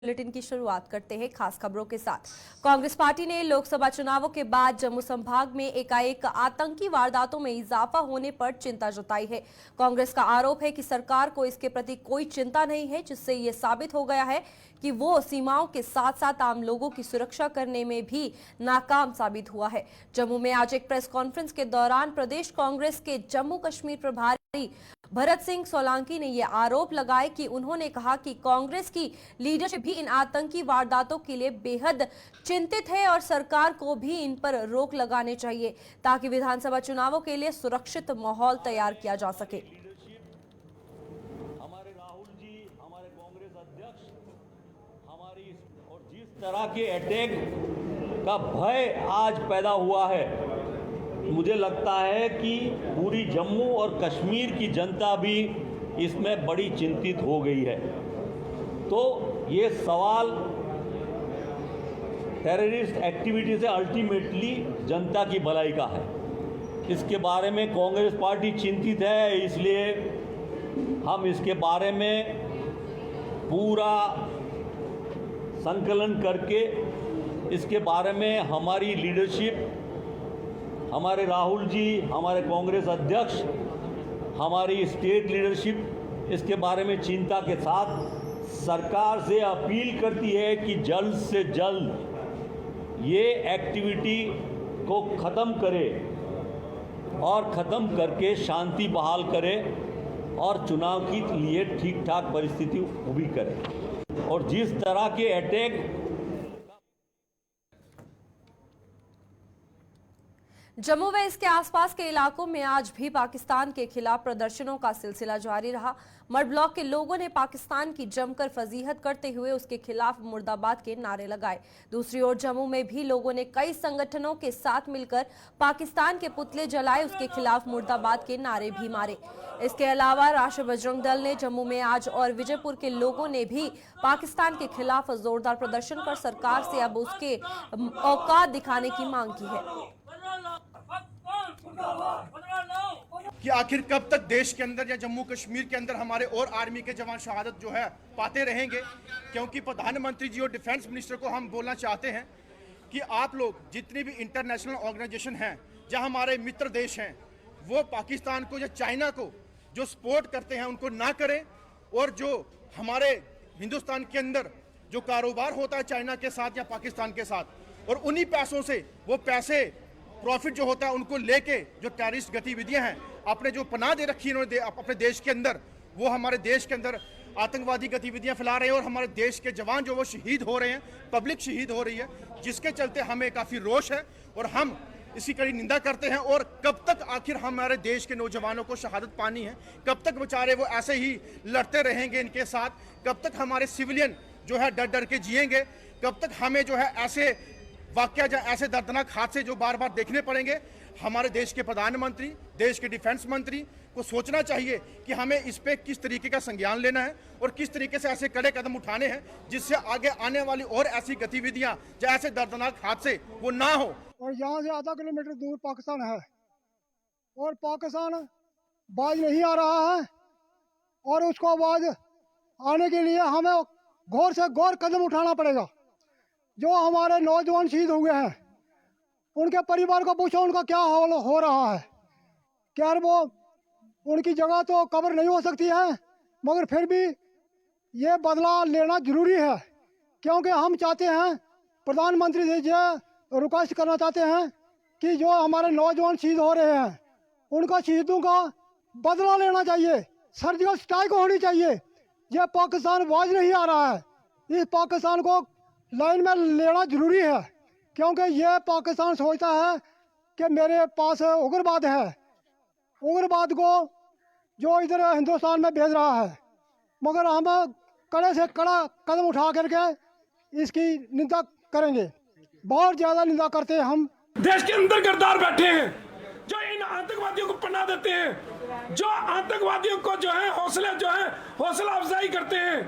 Bulletin की शुरुआत करते हैं खास खबरों के साथ। कांग्रेस पार्टी ने लोकसभा चुनावों के बाद जम्मू संभाग में एकाएक आतंकी वारदातों में इजाफा होने पर चिंता जताई है। कांग्रेस का आरोप है कि सरकार को इसके प्रति कोई चिंता नहीं है, जिससे ये साबित हो गया है कि वो सीमाओं के साथ साथ आम लोगों की सुरक्षा करने में भी नाकाम साबित हुआ है। जम्मू में आज एक प्रेस कॉन्फ्रेंस के दौरान प्रदेश कांग्रेस के जम्मू कश्मीर प्रभारी भरत सिंह सोलंकी ने यह आरोप लगाए कि उन्होंने कहा कि कांग्रेस की लीडरशिप भी इन आतंकी वारदातों के लिए बेहद चिंतित है और सरकार को भी इन पर रोक लगाने चाहिए ताकि विधानसभा चुनावों के लिए सुरक्षित माहौल तैयार किया जा सके। हमारे राहुल जी, हमारे कांग्रेस अध्यक्ष, हमारी और जिस तरह के अटैक का भय आज पैदा हुआ है, मुझे लगता है कि पूरी जम्मू और कश्मीर की जनता भी इसमें बड़ी चिंतित हो गई है। तो ये सवाल टेररिस्ट एक्टिविटी से अल्टीमेटली जनता की भलाई का है। इसके बारे में कांग्रेस पार्टी चिंतित है, इसलिए हम इसके बारे में पूरा संकलन करके इसके बारे में हमारी लीडरशिप, हमारे राहुल जी, हमारे कांग्रेस अध्यक्ष, हमारी स्टेट लीडरशिप इसके बारे में चिंता के साथ सरकार से अपील करती है कि जल्द से जल्द ये एक्टिविटी को ख़त्म करे और ख़त्म करके शांति बहाल करे और चुनाव के लिए ठीक ठाक परिस्थिति ऊभी करे। और जिस तरह के अटैक जम्मू व इसके आसपास के इलाकों में आज भी पाकिस्तान के खिलाफ प्रदर्शनों का सिलसिला जारी रहा। मड ब्लॉक के लोगों ने पाकिस्तान की जमकर फजीहत करते हुए उसके खिलाफ मुर्दाबाद के नारे लगाए। दूसरी ओर जम्मू में भी लोगों ने कई संगठनों के साथ मिलकर पाकिस्तान के पुतले जलाए, उसके खिलाफ मुर्दाबाद के नारे भी मारे। इसके अलावा राष्ट्रीय बजरंग दल ने जम्मू में आज और विजयपुर के लोगों ने भी पाकिस्तान के खिलाफ जोरदार प्रदर्शन कर सरकार से अब उसके औकात दिखाने की मांग की है कि आखिर कब तक देश के अंदर या जम्मू कश्मीर के अंदर हमारे और आर्मी के जवान शहादत जो है पाते रहेंगे। क्योंकि प्रधानमंत्री जी और डिफेंस मिनिस्टर को हम बोलना चाहते हैं कि आप लोग जितनी भी इंटरनेशनल ऑर्गेनाइजेशन हैं, जहां हमारे मित्र देश हैं, वो पाकिस्तान को या चाइना को जो सपोर्ट करते हैं उनको ना करें। और जो हमारे हिंदुस्तान के अंदर जो कारोबार होता है चाइना के साथ या पाकिस्तान के साथ, और उन्हीं पैसों से वो पैसे प्रॉफिट जो होता है उनको लेके जो टेररिस्ट गतिविधियां हैं, अपने जो पनाह दे रखी है इन्होंने अपने देश के अंदर, वो हमारे देश के अंदर आतंकवादी गतिविधियां फैला रहे हैं और हमारे देश के जवान जो वो शहीद हो रहे हैं, पब्लिक शहीद हो रही है, जिसके चलते हमें काफ़ी रोष है और हम इसकी कड़ी निंदा करते हैं। और कब तक आखिर हमारे देश के नौजवानों को शहादत पानी है, कब तक बेचारे वो ऐसे ही लड़ते रहेंगे इनके साथ, कब तक हमारे सिविलियन जो है डर डर के जिएंगे, कब तक हमें जो है ऐसे वाकया या ऐसे दर्दनाक हादसे जो बार बार देखने पड़ेंगे। हमारे देश के प्रधानमंत्री, देश के डिफेंस मंत्री को सोचना चाहिए कि हमें इस पे किस तरीके का संज्ञान लेना है और किस तरीके से ऐसे कड़े कदम उठाने हैं जिससे आगे आने वाली और ऐसी गतिविधियां या ऐसे दर्दनाक हादसे वो ना हो। और यहाँ से आधा किलोमीटर दूर पाकिस्तान है और पाकिस्तान बाज नहीं आ रहा है और उसको आवाज आने के लिए हमें गौर से गौर कदम उठाना पड़ेगा। जो हमारे नौजवान शहीद हुए हैं उनके परिवार को पूछो उनका क्या हाल हो रहा है। क्या वो उनकी जगह तो कब्र नहीं हो सकती है, मगर फिर भी ये बदला लेना जरूरी है। क्योंकि हम चाहते हैं, प्रधानमंत्री से ये रिक्वेस्ट करना चाहते हैं कि जो हमारे नौजवान शहीद हो रहे हैं उनका शहीदों का बदला लेना चाहिए, सर्जिकल स्ट्राइक होनी चाहिए। ये पाकिस्तान बाज नहीं आ रहा है, इस पाकिस्तान को लाइन में लेना जरूरी है। क्योंकि ये पाकिस्तान सोचता है कि मेरे पास उग्रवाद है, उग्रवाद को जो इधर हिंदुस्तान में भेज रहा है, मगर हम कड़े से कड़ा कदम उठा करके इसकी निंदा करेंगे, बहुत ज़्यादा निंदा करते हैं। हम देश के अंदर गद्दार बैठे हैं जो इन आतंकवादियों को पनाह देते हैं, जो आतंकवादियों को जो है हौसला अफजाई करते हैं,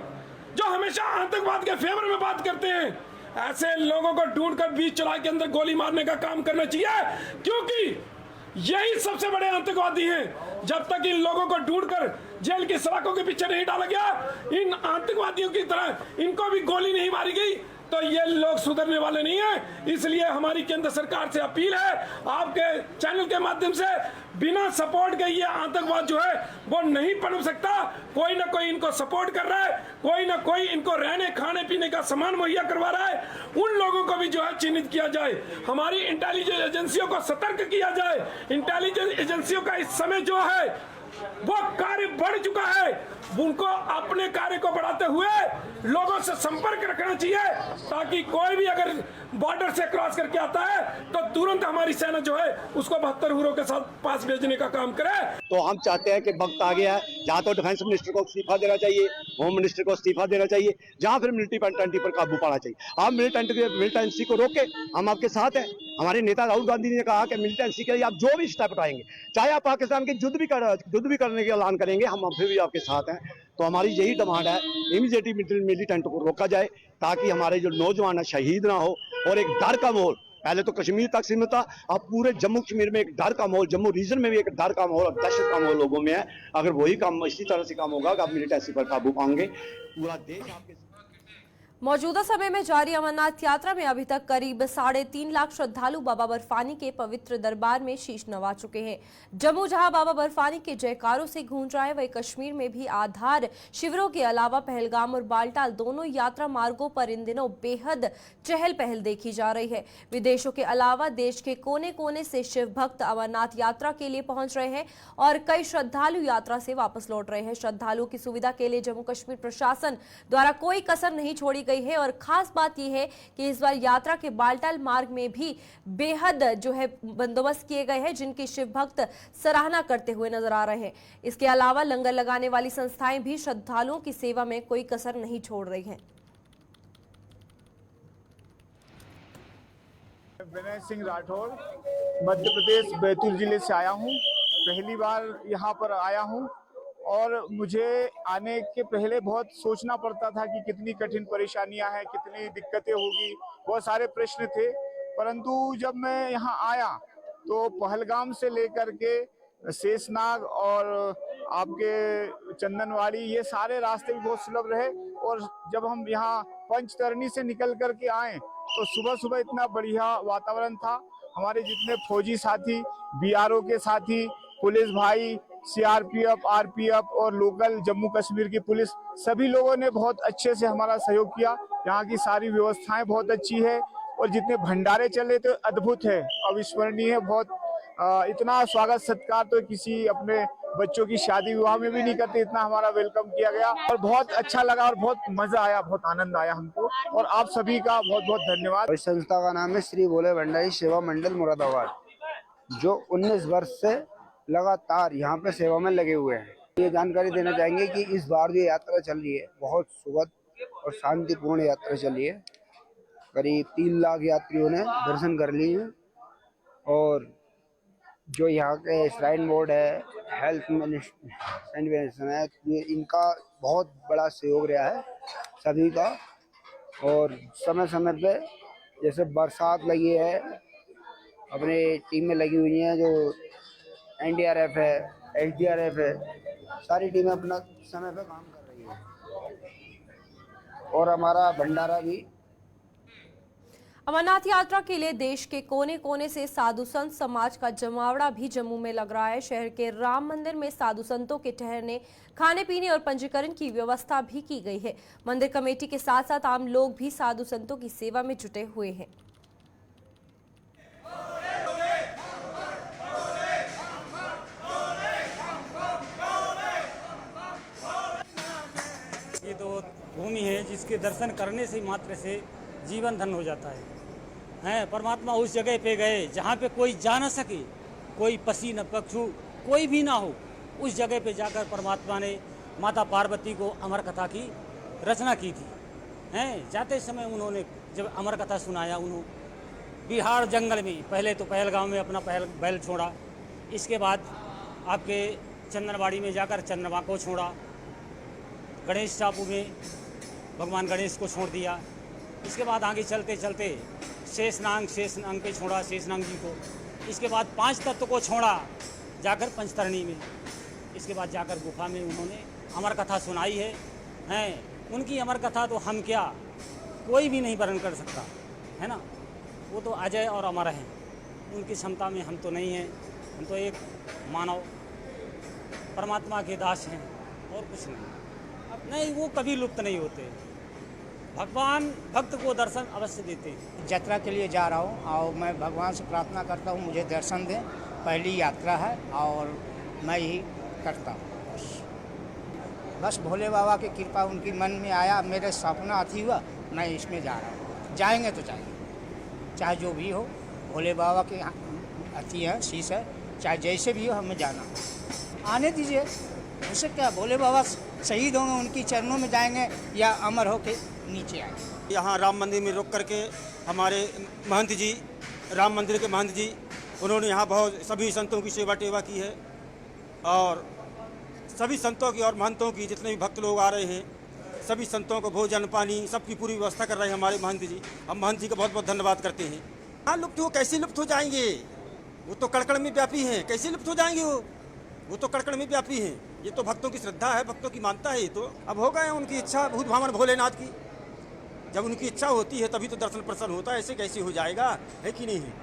जो हमेशा आतंकवाद के फेवर में बात करते हैं। ऐसे लोगों को ढूंढकर बीच चौराहे के अंदर गोली मारने का काम करना चाहिए, क्योंकि यही सबसे बड़े आतंकवादी हैं। जब तक इन लोगों को ढूंढकर जेल की सलाखों के पीछे नहीं डाला गया, इन आतंकवादियों की तरह इनको भी गोली नहीं मारी गई, तो ये लोग सुधरने वाले नहीं हैं। इसलिए हमारी केंद्र सरकार से अपील है, आपके चैनल के माध्यम से, बिना सपोर्ट के ये आतंकवाद जो है वो नहीं पनप सकता। कोई ना कोई इनको सपोर्ट कर रहा है, कोई ना कोई इनको रहने खाने पीने का सामान मुहैया करवा रहा है। उन लोगों को भी जो है चिन्हित किया जाए, हमारी इंटेलिजेंस एजेंसियों को सतर्क किया जाए। इंटेलिजेंस एजेंसियों का इस समय जो है वो कार्य बढ़ चुका है, उनको अपने कार्य को बढ़ाते हुए लोगों से संपर्क रखना चाहिए, ताकि कोई भी अगर बॉर्डर से क्रॉस करके आता है तो तुरंत हमारी सेना जो है उसको 72 हुरों के साथ पास भेजने का काम करे। तो हम चाहते हैं कि वक्त आ गया है जहाँ तो डिफेंस मिनिस्टर को इस्तीफा देना चाहिए, होम मिनिस्टर को इस्तीफा देना चाहिए, जहाँ फिर मिलिटेंसी पर काबू पाना चाहिए। आप मिलिटेंसी को रोके, हम आपके साथ हैं। हमारे नेता राहुल गांधी ने कहा कि मिलिटेंसी के लिए आप जो भी स्टेप उठाएंगे, चाहे आप पाकिस्तान के युद्ध भी करने के ऐलान करेंगे, हम फिर भी आपके साथ हैं। तो हमारी यही डिमांड है, इमीडिएटली मिलिटेंट को रोका जाए, ताकि हमारे जो नौजवान है शहीद ना हो। और एक डर का माहौल, पहले तो कश्मीर तक सीमित था, अब पूरे जम्मू कश्मीर में एक डर का माहौल, जम्मू रीजन में भी एक डर का माहौल और दहशत का माहौल लोगों में है। अगर वही काम इसी तरह से काम होगा कि आप मिलिटेंसी पर काबू पाएंगे, पूरा देश आपके। मौजूदा समय में जारी अमरनाथ यात्रा में अभी तक करीब 3.5 लाख श्रद्धालु बाबा बर्फानी के पवित्र दरबार में शीश नवा चुके हैं। जम्मू जहां बाबा बर्फानी के जयकारों से गूंज रहा है, वहीं कश्मीर में भी आधार शिविरों के अलावा पहलगाम और बालटाल दोनों यात्रा मार्गों पर इन दिनों बेहद चहल पहल देखी जा रही है। विदेशों के अलावा देश के कोने कोने से शिव भक्त अमरनाथ यात्रा के लिए पहुंच रहे हैं और कई श्रद्धालु यात्रा से वापस लौट रहे हैं। श्रद्धालुओं की सुविधा के लिए जम्मू कश्मीर प्रशासन द्वारा कोई कसर नहीं छोड़ी गई है और खास बात यह है कि इस बार यात्रा के बालटाल मार्ग में भी बेहद जो है बंदोबस्त किए गए हैं, जिनकी शिव भक्त सराहना करते हुए नजर आ रहे हैं। इसके अलावा लंगर लगाने वाली संस्थाएं भी श्रद्धालुओं की सेवा में कोई कसर नहीं छोड़ रही हैं। विनय सिंह राठौर, मध्य प्रदेश बैतूल जिले से आया हूँ। पहली बार यहाँ पर आया हूँ और मुझे आने के पहले बहुत सोचना पड़ता था कि कितनी कठिन परेशानियां हैं, कितनी दिक्कतें होगी, बहुत सारे प्रश्न थे। परंतु जब मैं यहाँ आया तो पहलगाम से लेकर के शेषनाग और आपके चंदनवाड़ी, ये सारे रास्ते भी बहुत सुलभ रहे। और जब हम यहाँ पंचतरणी से निकल करके आए तो सुबह सुबह इतना बढ़िया वातावरण था। हमारे जितने फौजी साथी, बीआरओ के साथी, पुलिस भाई, सीआरपीएफ, आरपीएफ और लोकल जम्मू कश्मीर की पुलिस, सभी लोगों ने बहुत अच्छे से हमारा सहयोग किया। यहाँ की सारी व्यवस्थाएं बहुत अच्छी है और जितने भंडारे चले तो अद्भुत है, अविस्मरणीय है। बहुत इतना स्वागत सत्कार तो किसी अपने बच्चों की शादी विवाह में भी नहीं करते, इतना हमारा वेलकम किया गया और बहुत अच्छा लगा और बहुत मजा आया, बहुत आनंद आया हमको। और आप सभी का बहुत बहुत धन्यवाद। इस संस्था का नाम है श्री भोले भंडारी सेवा मंडल मुरादाबाद, जो 19 वर्ष से लगातार यहाँ पे सेवा में लगे हुए हैं। ये जानकारी देना चाहेंगे कि इस बार जो यात्रा चल रही है बहुत सुखद और शांतिपूर्ण यात्रा चली है। करीब 3 लाख यात्रियों ने दर्शन कर लिए हैं और जो यहाँ के श्राइन बोर्ड है, हेल्थ मिनिस्ट्रेशन है, ये इनका बहुत बड़ा सहयोग रहा है सभी का। और समय समय पे जैसे बरसात लगी है, अपने टीमें लगी हुई हैं, जो एनडीआरएफ है, एसडीआरएफ है, सारी टीमें अपना समय पे काम कर रही है। और हमारा भंडारा भी। अमरनाथ यात्रा के लिए देश के कोने कोने से साधु संत समाज का जमावड़ा भी जम्मू में लग रहा है। शहर के राम मंदिर में साधु संतों के ठहरने, खाने पीने और पंजीकरण की व्यवस्था भी की गई है। मंदिर कमेटी के साथ साथ आम लोग भी साधु संतों की सेवा में जुटे हुए हैं। ये तो भूमि है जिसके दर्शन करने से मात्र से जीवन धन हो जाता है। परमात्मा उस जगह पे गए जहाँ पे कोई जा न सके, कोई पसी न पक्षु कोई भी ना हो, उस जगह पे जाकर परमात्मा ने माता पार्वती को अमर कथा की रचना की थी। जाते समय उन्होंने जब अमर कथा सुनाया, उन्होंने बिहार जंगल में पहले तो पहलगाम में अपना बैल छोड़ा, इसके बाद आपके चंदनवाड़ी में जाकर चंद्रमा को छोड़ा, गणेश टापू में भगवान गणेश को छोड़ दिया। इसके बाद आगे चलते चलते शेषनाग पे छोड़ा शेषनाग जी को। इसके बाद 5 तत्व को छोड़ा जाकर पंचतरणी में, इसके बाद जाकर गुफा में उन्होंने अमर कथा सुनाई है। उनकी अमर कथा तो हम क्या, कोई भी नहीं वर्णन कर सकता, है ना। वो तो अजय और अमर हैं, उनकी क्षमता में हम तो नहीं हैं। हम तो एक मानव परमात्मा के दास हैं और कुछ नहीं। वो कभी लुप्त नहीं होते। भगवान भक्त को दर्शन अवश्य देते हैं। यात्रा के लिए जा रहा हूँ और मैं भगवान से प्रार्थना करता हूँ मुझे दर्शन दें। पहली यात्रा है और मैं ही करता हूँ। बस भोले बाबा की कृपा उनकी मन में आया, मेरे सपना अति हुआ, मैं इसमें जा रहा हूँ। जाएंगे तो जाएंगे, चाहे जो भी हो। भोले बाबा के अति है, शीश है, चाहे जैसे भी हो हमें जाना। आने दीजिए, उससे क्या, भोले बाबा शहीद होंगे, उनकी चरणों में जाएंगे या अमर होके नीचे आएंगे। यहाँ राम मंदिर में रुक करके हमारे महंत जी, राम मंदिर के महंत जी, उन्होंने यहाँ बहुत सभी संतों की सेवा टेवा की है और सभी संतों की और महंतों की, जितने भी भक्त लोग आ रहे हैं, सभी संतों को भोजन पानी सबकी पूरी व्यवस्था कर रहे हैं हमारे महंत जी। हम महंत जी का बहुत बहुत धन्यवाद करते हैं। हाँ, लुप्त हो, कैसे लुप्त हो जाएंगे? वो तो कड़कड़ में व्यापी हैं, कैसे लुप्त हो जाएंगे? वो तो कड़कड़ में व्यापी हैं। ये तो भक्तों की श्रद्धा है, भक्तों की मानता है। ये तो अब हो गए उनकी इच्छा, भूत भावन भोलेनाथ की। जब उनकी इच्छा होती है तभी तो दर्शन प्रसन्न होता है, ऐसे कैसे हो जाएगा, है कि नहीं है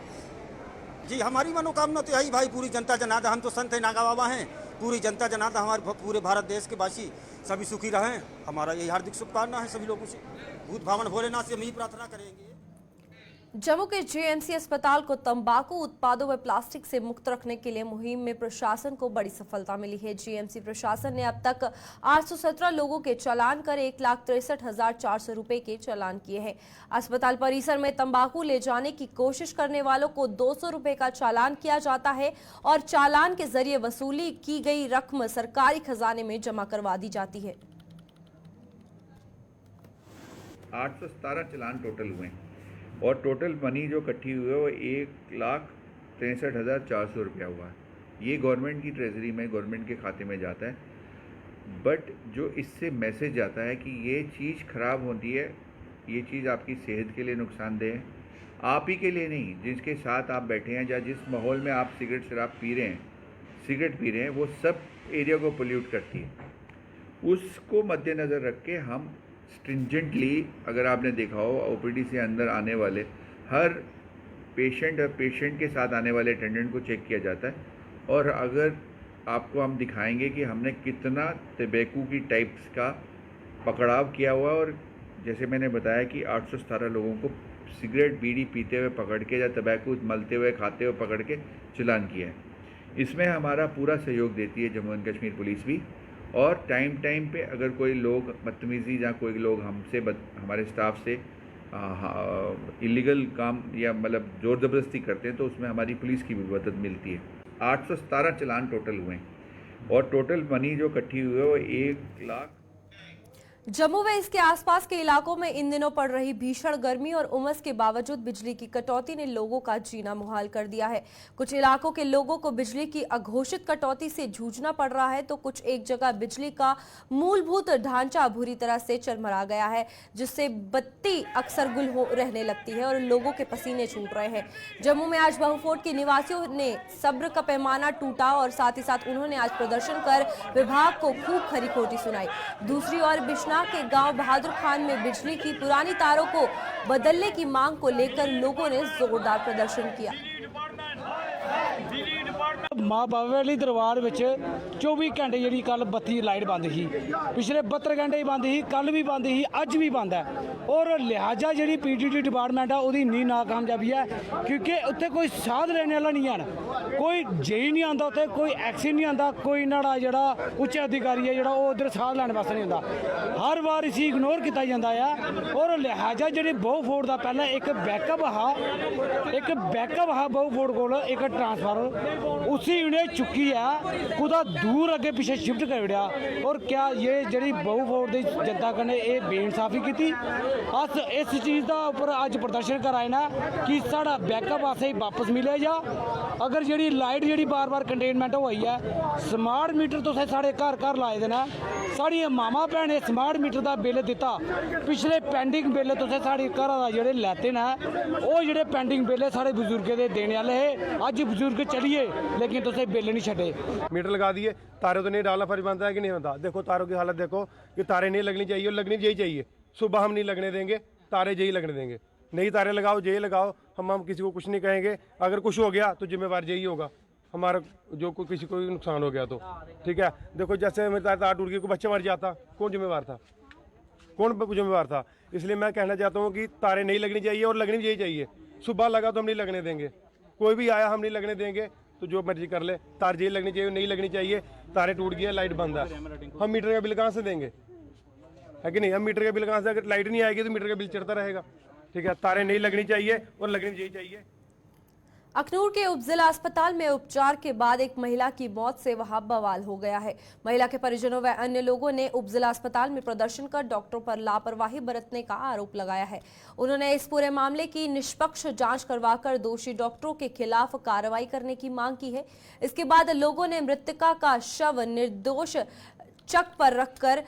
जी। हमारी मनोकामना तो यही भाई, पूरी जनता जनार्दन, हम तो संत है, नागा बाबा हैं, पूरी जनता जनार्दन, हमारे पूरे भारत देश के वासी सभी सुखी रहें, हमारा यही हार्दिक शुभकामना है सभी लोगों से। भूत भावन भोलेनाथ से हम यही प्रार्थना करेंगे। जम्मू के जेएमसी अस्पताल को तंबाकू उत्पादों व प्लास्टिक से मुक्त रखने के लिए मुहिम में प्रशासन को बड़ी सफलता मिली है। जेएमसी प्रशासन ने अब तक 817 लोगों के चालान कर 1,63,400 रुपए के चालान किए हैं। अस्पताल परिसर में तंबाकू ले जाने की कोशिश करने वालों को 200 रुपए का चालान किया जाता है और चालान के जरिए वसूली की गई रकम सरकारी खजाने में जमा करवा दी जाती है। 817 चालान टोटल हुए और टोटल मनी जो इकट्ठी हुई है वो 1,63,400 रुपया हुआ है। ये गवर्नमेंट की ट्रेजरी में, गवर्नमेंट के खाते में जाता है। बट जो इससे मैसेज आता है कि ये चीज़ ख़राब होती है, ये चीज़ आपकी सेहत के लिए नुकसानदेह है, आप ही के लिए नहीं, जिसके साथ आप बैठे हैं या जिस माहौल में आप सिगरेट शराब पी रहे हैं, सिगरेट पी रहे हैं, वो सब एरिया को पोल्यूट करती है। उसको मद्देनज़र रख के हम स्ट्रिंजेंटली, अगर आपने देखा हो ओपीडी से अंदर आने वाले हर पेशेंट और पेशेंट के साथ आने वाले अटेंडेंट को चेक किया जाता है। और अगर आपको हम दिखाएंगे कि हमने कितना तंबाकू की टाइप्स का पकड़ाव किया हुआ, और जैसे मैंने बताया कि 817 लोगों को सिगरेट बीड़ी पीते हुए पकड़ के या तंबाकू मलते हुए खाते हुए पकड़ के चालान किया है। इसमें हमारा पूरा सहयोग देती है जम्मू एंड कश्मीर पुलिस भी। और टाइम पे अगर कोई लोग बदतमीज़ी या कोई लोग हमसे हमारे स्टाफ से इलीगल काम या मतलब ज़ोर ज़बरदस्ती करते हैं तो उसमें हमारी पुलिस की भी मदद मिलती है। 817 चालान टोटल हुए और टोटल मनी जो इकट्ठी हुई है वो 1 लाख। जम्मू व इसके आसपास के इलाकों में इन दिनों पड़ रही भीषण गर्मी और उमस के बावजूद बिजली की कटौती ने लोगों का जीना मुहाल कर दिया है। कुछ इलाकों के लोगों को बिजली की अघोषित कटौती से जूझना पड़ रहा है तो कुछ एक जगह बिजली का मूलभूत ढांचा बुरी तरह से चरमरा गया है, जिससे बत्ती अक्सर गुल रहने लगती है और लोगों के पसीने छूट रहे हैं। जम्मू में आज बहुफोर्ट के निवासियों ने सब्र का पैमाना टूटा और साथ ही साथ उन्होंने आज प्रदर्शन कर विभाग को खूब खरी खोटी सुनाई। दूसरी ओर बिश्ना के गांव बहादुर खान में बिजली की पुरानी तारों को बदलने की मांग को लेकर लोगों ने जोरदार प्रदर्शन किया। मां बाबे वाली दरबार विच 24 घंटे जी कल बत्ती लाइट बंद ही, पिछले 72 घंटे ही बंद ही, कल भी बंद ही, अज भी बंद है। और लिहाजा जी PDT डिपार्टमेंट है वो इन्नी नाकामयाबी है क्योंकि उत्थे कोई साध लेने वाला नहीं है, कोई जेई नहीं आता, उत्थे कोई एक्शन नहीं आता, कोई नाड़ा जड़ा उच्च अधिकारी है जड़ा वो उधर साध लैने वास्ते नहीं आता, हर बार इसी इग्नोर किया जाता है। और लिहाजा जी बहुफोर्ट का पहले एक बैकअप हा बहुफोर्ट को एक ट्रांसफार्मर, उस उसी उन्हें चुकी है कुदा दूर अगे पीछे शिफ्ट कर दिया। और क्या ये जड़ी बहु वोट दी जनता कन्नै ये बेइंसाफी की। अस इस चीज़ का उपर अज प्रदर्शन कराए ना कि साढ़ा बैकअप असें वापस मिले जा। अगर जी लाइट जी बार बार कंटेनमेंट होई है, स्मार्ट मीटर तुसें साढ़े घर घर लाए दे ना, साढ़ियां मामा भैनें स्मार्ट मीटर का बिल दिता, पिछले पेंडिंग बिल तुसें साढ़े घर का जेह्ड़े लैते ना, वो जेह्ड़े पेंडिंग बिल साढ़े बजुर्गें दे देने वाले है। अज बजुर्ग चलिए लेकिन तुसें बिल नहीं छड्डे। मीटर लगा दिए, तारों तो नहीं डालना फर्ज बनता है कि नहीं बनता। देखो तारों की हालत देखो कि तारें नहीं लगनी चाहिए और लगनी यही चाहिए। सुबह हम नहीं लगने देंगे, तारे यही लगने देंगे। नई तारें लगाओ, यही लगाओ, हम किसी को कुछ नहीं कहेंगे। अगर कुछ हो गया तो जिम्मेवार यही होगा हमारा, जो किसी को नुकसान हो गया तो ठीक है। देखो जैसे मेरी तार टूट गई, कोई बच्चा मर जाता, कौन जिम्मेवार था? कौन जिम्मेवार था? इसलिए मैं कहना चाहता हूँ कि तारें नहीं लगनी चाहिए और लगनी यही चाहिए। सुबह लगा तो हम नहीं लगने देंगे, कोई भी आया हम नहीं लगने देंगे, तो जो मर्जी कर ले। तार यही लगनी चाहिए, नहीं लगनी चाहिए। तारें टूट गई है, लाइट बंद है, हम मीटर का बिल कहाँ से देंगे? है कि नहीं? हम मीटर का बिल कहाँ से, अगर लाइट नहीं आएगी तो मीटर का बिल चढ़ता रहेगा। ठीक है, तारें नहीं लगनी चाहिए और लगनी यही चाहिए। अखनूर के उपजिला अस्पताल में उपचार के बाद एक महिला की मौत से वहां बवाल हो गया है। महिला के परिजनों व अन्य लोगों ने उपजिला अस्पताल में प्रदर्शन कर डॉक्टरों पर लापरवाही बरतने का आरोप लगाया है। उन्होंने इस पूरे मामले की निष्पक्ष जांच करवाकर दोषी डॉक्टरों के खिलाफ कार्रवाई करने की मांग की है। इसके बाद लोगों ने मृतका का शव निर्दोष चक पर रखकर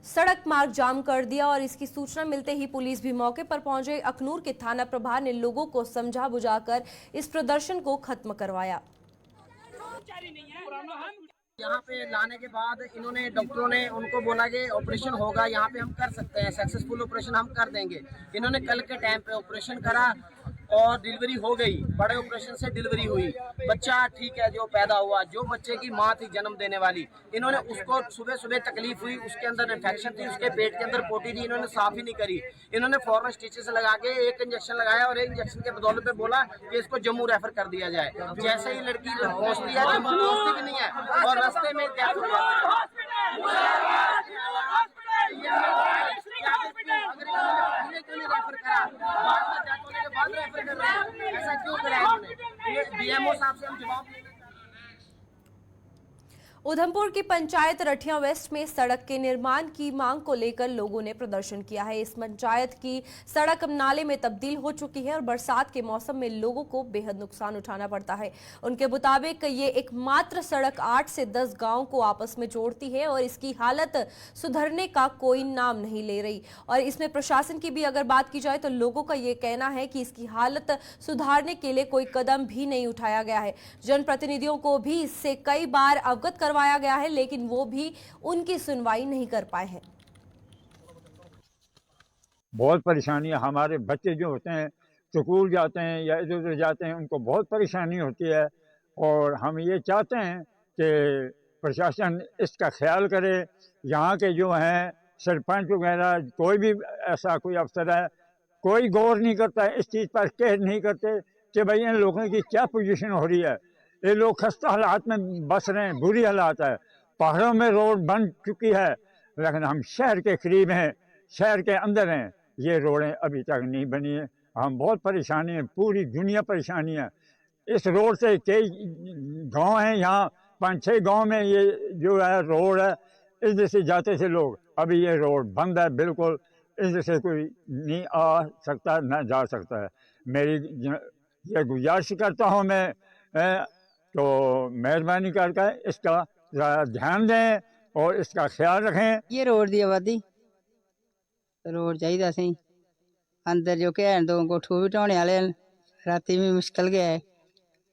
सड़क मार्ग जाम कर दिया और इसकी सूचना मिलते ही पुलिस भी मौके पर पहुंच गई। अखनूर के थाना प्रभारी ने लोगों को समझा बुझाकर इस प्रदर्शन को खत्म करवाया। यहाँ पे लाने के बाद इन्होंने डॉक्टरों ने उनको बोला कि ऑपरेशन होगा, यहाँ पे हम कर सकते हैं, सक्सेसफुल ऑपरेशन हम कर देंगे। इन्होंने कल के टाइम पे ऑपरेशन करा और डिलीवरी हो गई। बड़े ऑपरेशन से डिलीवरी हुई, बच्चा ठीक है जो पैदा हुआ, जो बच्चे की माँ थी जन्म देने वाली, इन्होंने उसको सुबह सुबह तकलीफ हुई, उसके अंदर इन्फेक्शन थी, उसके पेट के अंदर पोटी थी, इन्होंने साफ ही नहीं करी। इन्होंने फॉरन स्टिचेस लगा के एक इंजेक्शन लगाया और एक इंजेक्शन के बदौलत पे बोला कि इसको जम्मू रेफर कर दिया जाए। जैसे ही लड़की पहुंचती है, जम्मू पहुंचती भी नहीं है और रास्ते में डेथ हो रेफर करा, बाद में डेथ होने के बाद रेफर कर रहे हैं, ऐसा क्यों करा इन्होंने? डीएमओ साहब से हम जवाब उधमपुर की पंचायत रठिया वेस्ट में सड़क के निर्माण की मांग को लेकर लोगों ने प्रदर्शन किया है। इस पंचायत की सड़क अब नाले में तब्दील हो चुकी है और बरसात के मौसम में लोगों को बेहद नुकसान उठाना पड़ता है। उनके मुताबिक ये एकमात्र सड़क 8 से 10 गांव को आपस में जोड़ती है और इसकी हालत सुधरने का कोई नाम नहीं ले रही। और इसमें प्रशासन की भी अगर बात की जाए तो लोगों का ये कहना है कि इसकी हालत सुधारने के लिए कोई कदम भी नहीं उठाया गया है। जनप्रतिनिधियों को भी इससे कई बार अवगत करवाया गया है लेकिन वो भी उनकी सुनवाई नहीं कर पाए हैं। बहुत परेशानी है। हमारे बच्चे जो होते हैं स्कूल जाते हैं या इधर उधर जाते हैं, उनको बहुत परेशानी होती है और हम ये चाहते हैं कि प्रशासन इसका ख्याल करे। यहाँ के जो हैं सरपंच वगैरह, कोई भी ऐसा कोई अफसर है, कोई गौर नहीं करता है इस चीज़ पर, केयर नहीं करते कि भाई इन लोगों की क्या पोजीशन हो रही है। ये लोग खस्ता हालात में बस रहे हैं, बुरी हालात है। पहाड़ों में रोड बन चुकी है लेकिन हम शहर के करीब हैं, शहर के अंदर हैं, ये रोडें अभी तक नहीं बनी है। हम बहुत परेशानी है, पूरी दुनिया परेशानी है। इस रोड से कई गांव हैं, यहाँ 5-6 गांव में ये जो है रोड है, इधर से जाते थे लोग, अभी ये रोड बंद है बिल्कुल, इधर से कोई नहीं आ सकता ना जा सकता है। मेरी ये गुजारिश करता हूँ मैं, तो मेहरबानी करके इसका ध्यान दें और इसका ख्याल रखें। ये रोड दी आबादी रोड चाहिए असें अंदर जो घैन दो कोठू भी ढाने वाले राती भी मुश्किल गया है।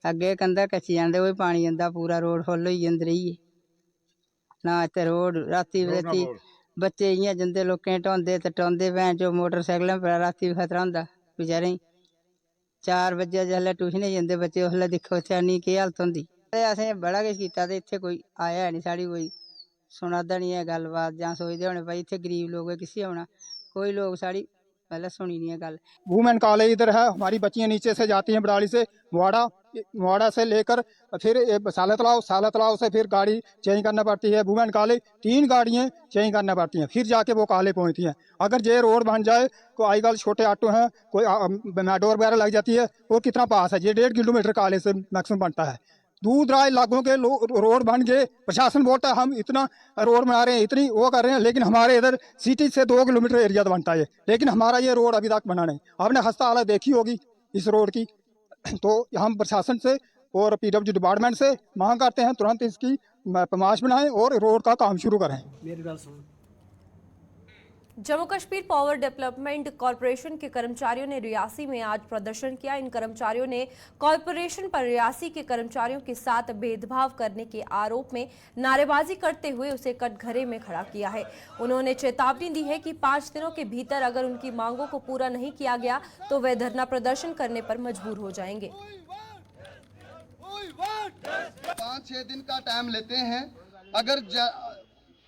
अगे कंधा कच्ची जाते वो पानी आंदा, पूरा रोड फुल होई अंदर ही ना इत्थे रोड राती राती बच्चे इयां जंदे लोकें ढोंदे ते टोंदे भैन जो मोटरसाइकिलें पर राती भी खतरा होंदा बेचारें। 4 बजे जिसलै ट्यूशने जंदे बच्चे उसलै दिक्खो इत्थे इन्नी केह् हालत होंदी। असें बड़ा किश कीता ते इत्थे कोई आया नहीं, साढ़ी कोई सुना दा नहीं है गलबात, जां सोचदे होने भाई इत्थे गरीब लोग किसी औना, कोई लोग साढ़ी पहले सुनी नहीं है गल। वुमेन कॉलेज इधर है, हमारी बच्चियां नीचे से जाती हैं बड़ाली से मुआड़ा से लेकर फिर साला तालाब से फिर गाड़ी चेंज करना पड़ती है। वुमेन कॉलेज 3 गाड़ियाँ चेंज करना पड़ती हैं, फिर जाके वो कॉलेज पहुँचती हैं। अगर ये रोड बन जाए तो आजकल छोटे ऑटो हैं, कोई मेडोर वगैरह लग जाती है, वो कितना पास है, ये 1.5 किलोमीटर कॉलेज से मैक्सिमम बनता है। दूर दराज इलाकों के रोड बन गए, प्रशासन बोलता है हम इतना रोड बना रहे हैं, इतनी वो कर रहे हैं, लेकिन हमारे इधर सिटी से 2 किलोमीटर एरिया बनता है, लेकिन हमारा ये रोड अभी तक बना नहीं। आपने खस्ता हालत देखी होगी इस रोड की। तो हम प्रशासन से और PWD डिपार्टमेंट से मांग करते हैं तुरंत इसकी पैमाइश बनाएं और रोड का काम शुरू करें। मेरी बात सुनो। Jammu Kashmir power development corporation के कर्मचारियों ने रियासी में आज प्रदर्शन किया। इन कर्मचारियों ने कॉरपोरेशन पर रियासी के कर्मचारियों के साथ भेदभाव करने के आरोप में नारेबाजी करते हुए उसे कटघरे में खड़ा किया है। उन्होंने चेतावनी दी है कि 5 दिनों के भीतर अगर उनकी मांगों को पूरा नहीं किया गया तो वे धरना प्रदर्शन करने पर मजबूर हो जाएंगे। 5-6 दिन का टाइम लेते हैं। अगर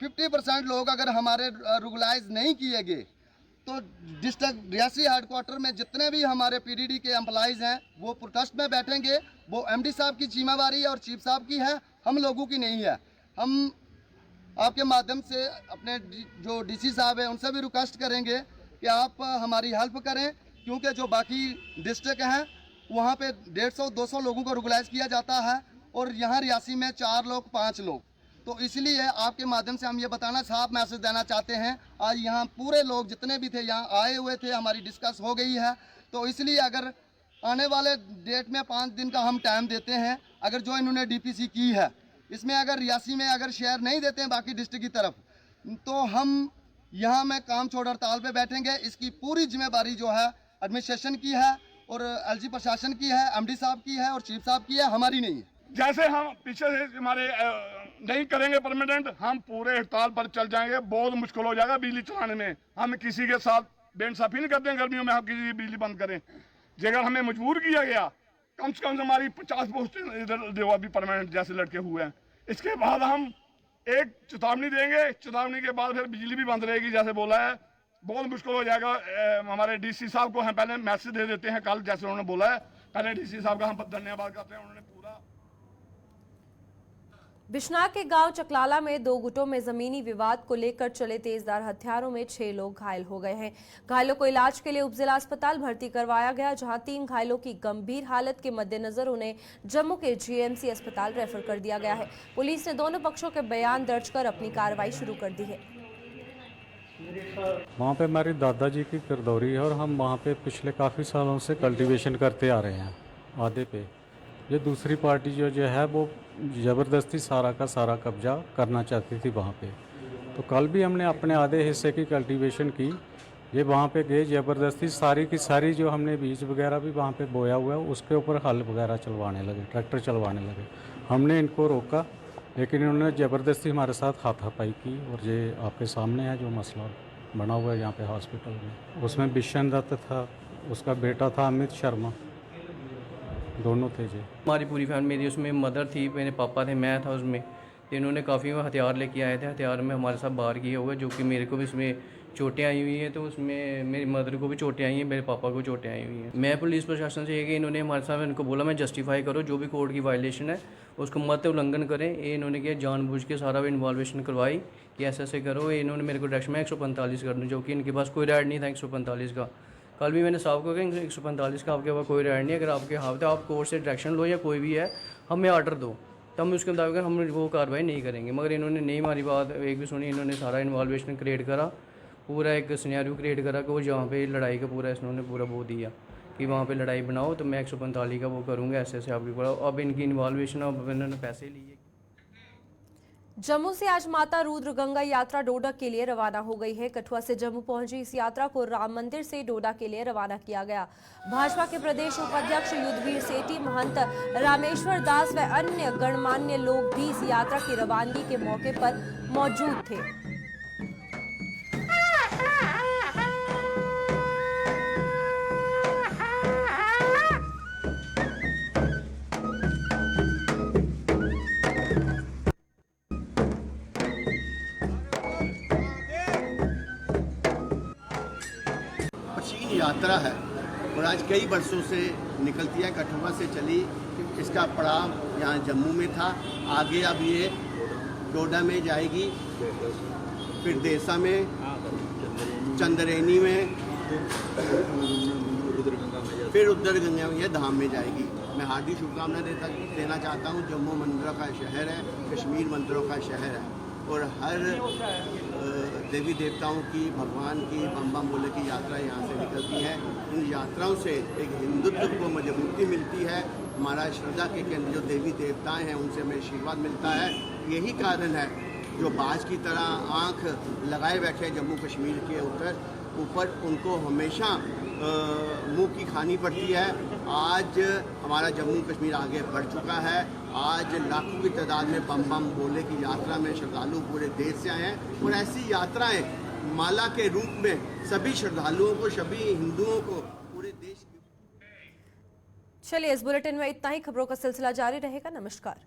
50% लोग अगर हमारे रेगुलाइज नहीं किए गए तो डिस्ट्रिक्ट रियासी हेडक्वार्टर में जितने भी हमारे PDD के एम्प्लॉइज हैं वो प्रोटेस्ट में बैठेंगे। वो MD साहब की जिम्मेवारी और चीफ साहब की है, हम लोगों की नहीं है। हम आपके माध्यम से अपने जो DC साहब हैं उनसे भी रिक्वेस्ट करेंगे कि आप हमारी हेल्प करें, क्योंकि जो बाकी डिस्ट्रिक्ट हैं वहाँ पे 150-200 लोगों को रेगुलाइज किया जाता है और यहाँ रियासी में 4 लोग 5 लोग। तो इसलिए आपके माध्यम से हम ये बताना साफ मैसेज देना चाहते हैं। आज यहाँ पूरे लोग जितने भी थे यहाँ आए हुए थे, हमारी डिस्कस हो गई है। तो इसलिए अगर आने वाले डेट में 5 दिन का हम टाइम देते हैं, अगर जो इन्होंने DPC की है इसमें अगर रियासी में अगर शेयर नहीं देते हैं बाकी डिस्ट्रिक्ट की तरफ, तो हम यहाँ में काम छोड़ हड़ताल पे बैठेंगे। इसकी पूरी जिम्मेदारी जो है एडमिनिस्ट्रेशन की है और LG प्रशासन की है, MD साहब की है और चीफ साहब की है, हमारी नहीं है। जैसे हम पीछे से हमारे नहीं करेंगे परमानेंट, हम पूरे हड़ताल पर चल जाएंगे। बहुत मुश्किल हो जाएगा बिजली चलाने में। हम किसी के साथ बेइंसाफी नहीं करते हैं गर्मियों में हम किसी की बिजली बंद करें। अगर हमें मजबूर किया गया, कम से कम हमारी 50 पोस्ट इधर जो अभी परमानेंट जैसे लड़के हुए हैं, इसके बाद हम एक चेतावनी देंगे। चेतावनी के बाद फिर बिजली भी बंद रहेगी जैसे बोला है। बहुत मुश्किल हो जाएगा। हमारे DC साहब को हम पहले मैसेज दे देते हैं कल, जैसे उन्होंने बोला है। पहले DC साहब का हम धन्यवाद करते हैं, उन्होंने पूरा। बिश्नाह के गांव चकलाला में 2 गुटों में जमीनी विवाद को लेकर चले तेजधार हथियारों में 6 लोग घायल हो गए हैं। घायलों को इलाज के लिए उपजिला अस्पताल भर्ती करवाया गया, जहां 3 घायलों की गंभीर हालत के मद्देनजर उन्हें जम्मू के GMC अस्पताल रेफर कर दिया गया है। पुलिस ने दोनों पक्षों के बयान दर्ज कर अपनी कार्रवाई शुरू कर दी है। वहाँ पे हमारे दादाजी की किरदौरी है और हम वहाँ पे पिछले काफ़ी सालों से कल्टीवेशन करते आ रहे हैं आधे पे। ये दूसरी पार्टी जो है वो ज़बरदस्ती सारा का सारा कब्जा करना चाहती थी वहाँ पे। तो कल भी हमने अपने आधे हिस्से की कल्टीवेशन की। ये वहाँ पे गए ज़बरदस्ती सारी की सारी जो हमने बीज वगैरह भी वहाँ पे बोया हुआ है उसके ऊपर हल वगैरह चलवाने लगे, ट्रैक्टर चलवाने लगे। हमने इनको रोका लेकिन इन्होंने ज़बरदस्ती हमारे साथ हाथापाई की। और ये आपके सामने है जो मसला बना हुआ है यहाँ पे हॉस्पिटल में। उसमें बिशन दत्त था, उसका बेटा था अमित शर्मा, दोनों थे जी। हमारी पूरी फैमिली, मेरी उसमें मदर थी, मेरे पापा थे, मैं था उसमें। इन्होंने काफ़ी हथियार लेके आए थे। हथियार में हमारे साथ बाहर किए हुए, जो कि मेरे को भी इसमें चोटें आई हुई हैं। तो उसमें मेरी मदर को भी चोटें आई हैं, मेरे पापा को चोटें आई हुई हैं। मैं पुलिस प्रशासन से ये कि इन्होंने हमारे साथ इनको बोला मैं जस्टिफाई करो, जो भी कोर्ट की वायलेशन है उसको मत उल्लंघन करें। ये इन्होंने किया जानबूझ के सारा इन्वॉल्वेशन करवाई कि ऐसे करो। ये इन्होंने मेरे को डायरेक्शन में 145 कर दूँ, जो कि इनके पास कोई राइट नहीं था 145 का। कल भी मैंने साहब को कहा 145 का आपके पास कोई राइट नहीं, अगर आपके हाथ है आप कोर्ट से डायरेक्शन लो या कोई भी है हमें ऑर्डर दो, तब हम उसके मुताबिक हम वो कार्रवाई नहीं करेंगे। मगर इन्होंने नहीं हमारी बात एक भी सुनी। इन्होंने सारा इन्वॉल्वेशन क्रिएट करा, पूरा एक सिनेरियो क्रिएट करा कि वो जहाँ पे लड़ाई का पूरा इन्होंने पूरा वो दिया कि वहाँ पे लड़ाई बनाओ तो मैं 145 का वो करूँगा, ऐसे आपकी पड़ा। अब इनकी इन्वॉल्वेशन, अब इन्होंने पैसे लिए। जम्मू से आज माता रुद्र गंगा यात्रा डोडा के लिए रवाना हो गई है। कठुआ से जम्मू पहुंची इस यात्रा को राम मंदिर से डोडा के लिए रवाना किया गया। भाजपा के प्रदेश उपाध्यक्ष युद्धवीर सेठी, महंत रामेश्वर दास व अन्य गणमान्य लोग भी इस यात्रा की रवानगी के मौके पर मौजूद थे। यात्रा है और आज कई वर्षों से निकलती है, कठुआ से चली। इसका पड़ाव यहाँ जम्मू में था, आगे अब ये डोडा में जाएगी, फिर देसा में, चंदरेनी में, फिर उधर गंगा मैया धाम में जाएगी। मैं हार्दिक शुभकामनाएं देना चाहता हूँ। जम्मू मंदिरों का शहर है, कश्मीर मंदिरों का शहर है और हर देवी देवताओं की, भगवान की बम बम बोले की यात्रा यहाँ से निकलती है। इन यात्राओं से एक हिंदुत्व को मजबूती मिलती है। हमारा श्रद्धा के केंद्र जो देवी देवताएं हैं उनसे हमें आशीर्वाद मिलता है। यही कारण है जो बाज की तरह आंख लगाए बैठे हैं जम्मू कश्मीर के ऊपर उनको हमेशा मुंह की खानी पड़ती है। आज हमारा जम्मू कश्मीर आगे बढ़ चुका है। आज लाखों की तादाद में बम बम बोले की यात्रा में श्रद्धालु पूरे देश से आए हैं और ऐसी यात्राएं माला के रूप में सभी श्रद्धालुओं को, सभी हिंदुओं को पूरे देश। चलिए, इस बुलेटिन में इतना ही। खबरों का सिलसिला जारी रहेगा। नमस्कार।